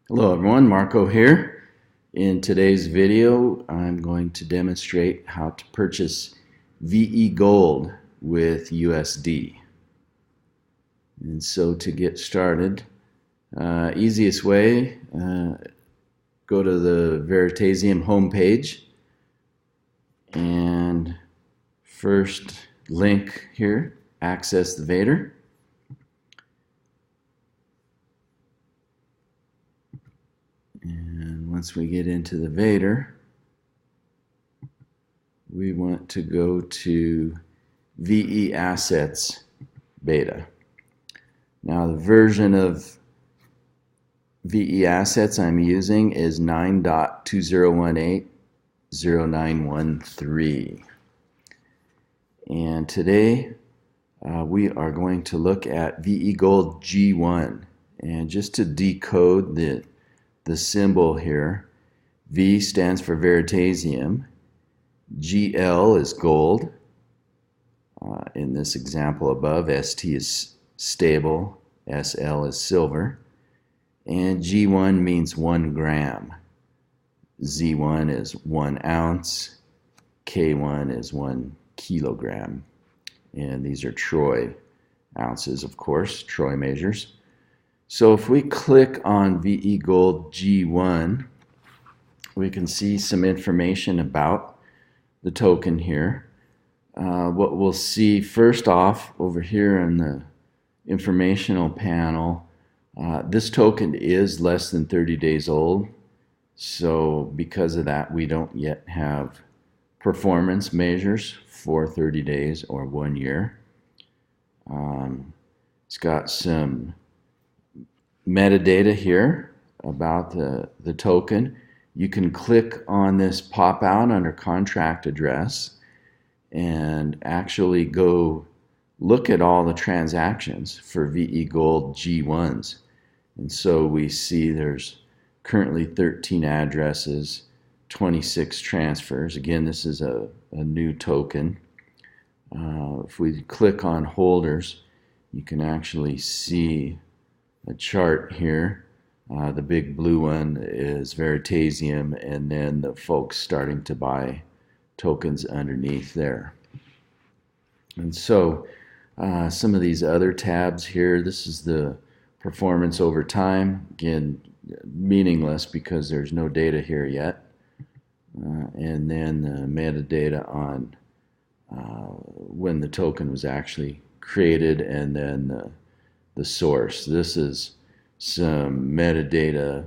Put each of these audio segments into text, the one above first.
Hello everyone, Marco here. In today's video, I'm going to demonstrate how to purchase VeGold with USD. And so to get started, easiest way, go to the Veritaseum homepage and first link here, access the VeADIR. And once we get into the VeADIR, we want to go to VeAssets beta. Now the version of VeAssets I'm using is 9.2018.0913. And today we are going to look at VeGold G1. And just to decode the symbol here, V stands for Veritaseum, GL is gold, in this example above, ST is stable, SL is silver, and G1 means 1 gram, Z1 is 1 ounce, K1 is 1 kilogram, and these are troy ounces, of course, troy measures. So if we click on VeGold G1, we can see some information about the token here. What we'll see first off over here in the informational panel, this token is less than 30 days old. So because of that, we don't yet have performance measures for 30 days or 1 year. It's got some metadata here about the token. You can click on this pop out under contract address and actually go look at all the transactions for VeGold G1s. And so we see there's currently 13 addresses, 26 transfers. Again, this is a new token. If we click on holders, you can actually see a chart here. The big blue one is Veritaseum, and then the folks starting to buy tokens underneath there. And so some of these other tabs here, this is the performance over time. Again, meaningless because there's no data here yet. And then the metadata on when the token was actually created, and then the source. This is some metadata,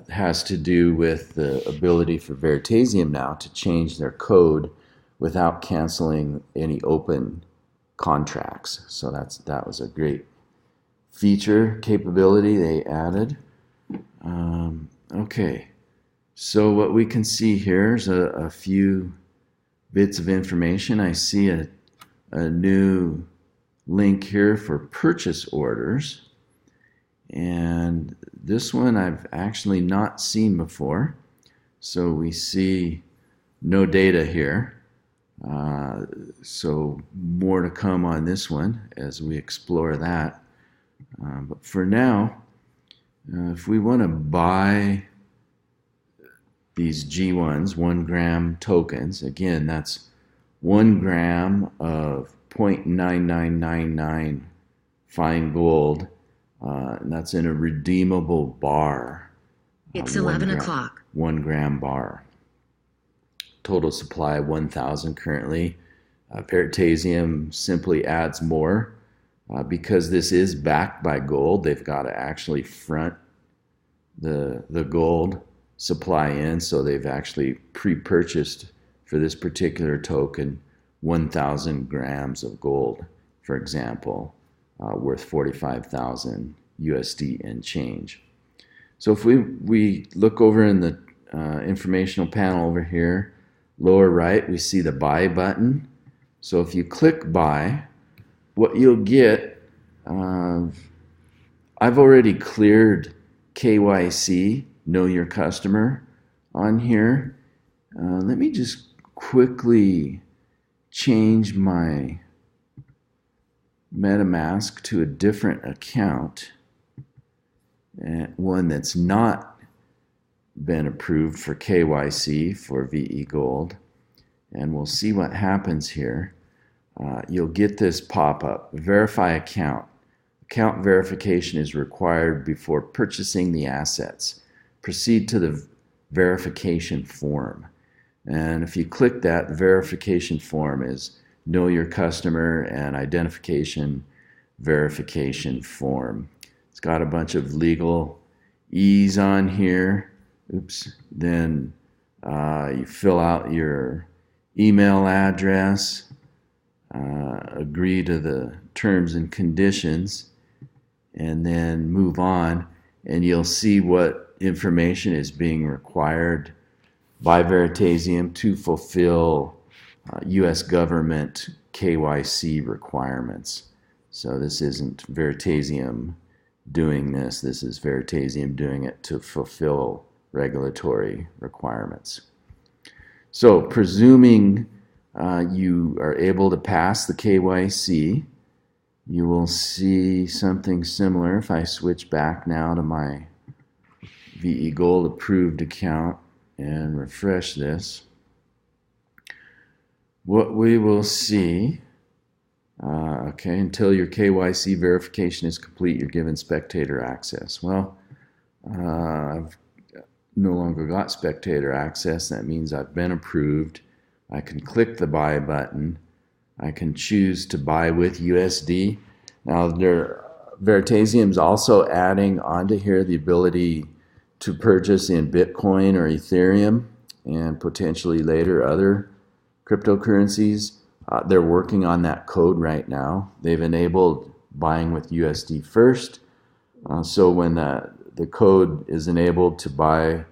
has to do with the ability for Veritaseum now to change their code without canceling any open contracts. So that was a great feature, capability they added. Okay, so what we can see here is a few bits of information. I see a new link here for purchase orders, and this one I've actually not seen before. So we see no data here, so more to come on this one as we explore that. But for now, if we want to buy these G1s, 1 gram tokens, again, that's 1 gram of 0.9999 fine gold, and that's in a redeemable bar. It's 11 o'clock. 1 gram bar. Total supply 1,000 currently. Veritaseum simply adds more because this is backed by gold. They've got to actually front the gold supply in, so they've actually pre-purchased for this particular token 1,000 grams of gold, for example, worth 45,000 USD and change. So if we look over in the informational panel over here, lower right, we see the buy button. So if you click buy, what you'll get, I've already cleared KYC, know your customer, on here. Let me just quickly change my MetaMask to a different account. one that's not been approved for KYC for VeGold, and we'll see what happens here. You'll get this pop-up, verify account. Account verification is required before purchasing the assets. Proceed to the verification form. And if you click that, the verification form is Know Your Customer and Identification Verification Form. It's got a bunch of legal ease on here. Oops. Then you fill out your email address, agree to the terms and conditions, and then move on, and you'll see what information is being required by Veritaseum to fulfill U.S. government KYC requirements. So this isn't Veritaseum doing this. This is Veritaseum doing it to fulfill regulatory requirements. So presuming you are able to pass the KYC, you will see something similar. If I switch back now to my VeGold approved account and refresh this, what we will see, okay, until your KYC verification is complete, you're given spectator access. Well, I've no longer got spectator access. That means I've been approved. I can click the buy button. I can choose to buy with USD. Now, Veritasium is also adding onto here the ability to purchase in Bitcoin or Ethereum and potentially later other cryptocurrencies. They're working on that code right now. They've enabled buying with USD first. So when the code is enabled to buy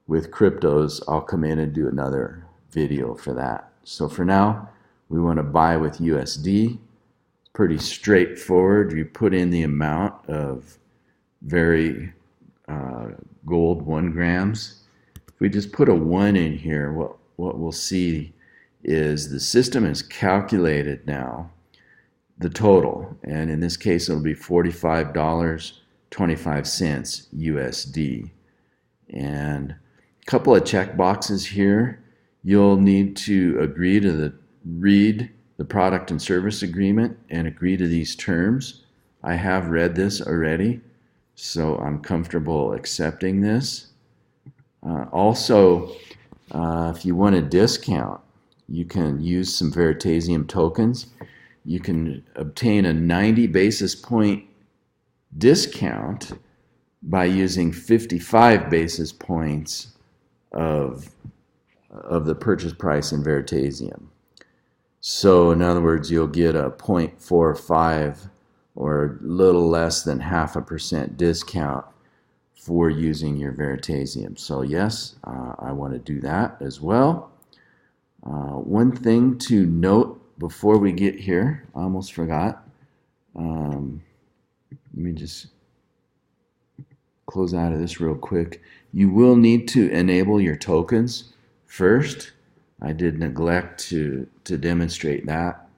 with cryptos, I'll come in and do another video for that. So for now, we want to buy with USD. It's pretty straightforward. You put in the amount of VeGold 1 grams. If we just put a 1 in here, what we'll see is the system has calculated now the total, and in this case it'll be $45.25 USD. And a couple of check boxes here. You'll need to agree to read the product and service agreement and agree to these terms. I have read this already, so I'm comfortable accepting this. Also, if you want a discount, you can use some Veritasium tokens. You can obtain a 90 basis point discount by using 55 basis points of the purchase price in Veritasium. So in other words, you'll get a 0.45 or a little less than 0.5% discount for using your Veritasium. So yes, I want to do that as well. One thing to note before we get here, I almost forgot. Let me just close out of this real quick. You will need to enable your tokens first. I did neglect to demonstrate that.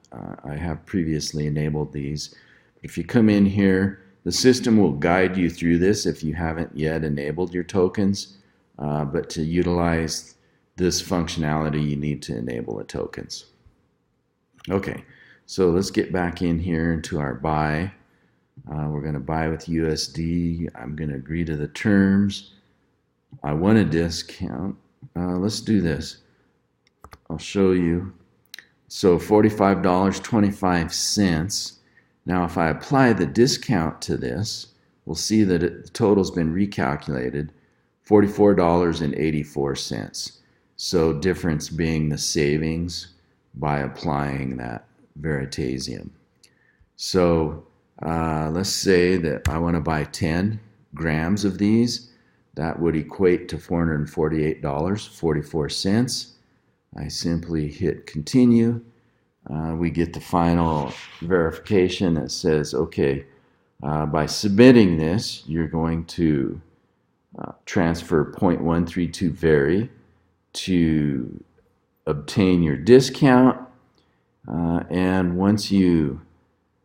I have previously enabled these. But if you come in here, the system will guide you through this if you haven't yet enabled your tokens. But to utilize this functionality, you need to enable the tokens. Okay, so let's get back in here into our buy. We're going to buy with USD. I'm going to agree to the terms. I want a discount. Let's do this. I'll show you. So $45.25. Now if I apply the discount to this, we'll see that the total's been recalculated, $44.84. So difference being the savings by applying that Veritasium. So let's say that I want to buy 10 grams of these. That would equate to $448.44. I simply hit continue. We get the final verification that says, okay, by submitting this, you're going to transfer 0.132 Veri to obtain your discount. And once you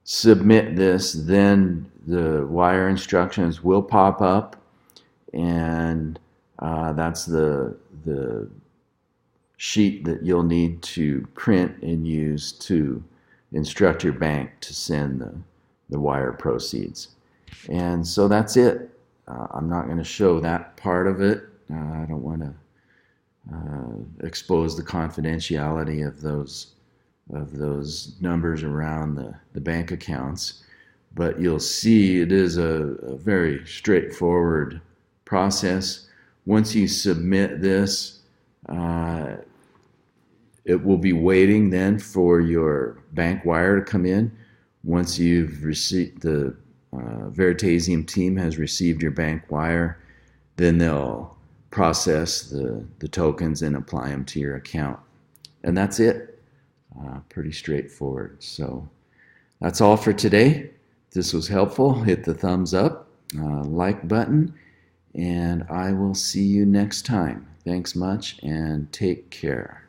submit this, then the wire instructions will pop up. and that's the sheet that you'll need to print and use to instruct your bank to send the wire proceeds. And so that's it. I'm not going to show that part of it. I don't want to expose the confidentiality of those numbers around the bank accounts. But you'll see it is a very straightforward process. Once you submit this, it will be waiting then for your bank wire to come in. Once you've received, the Veritaseum team has received your bank wire, then they'll process the tokens and apply them to your account. And that's it. Pretty straightforward. So that's all for today. If this was helpful, hit the thumbs up, like button, and I will see you next time. Thanks much and take care.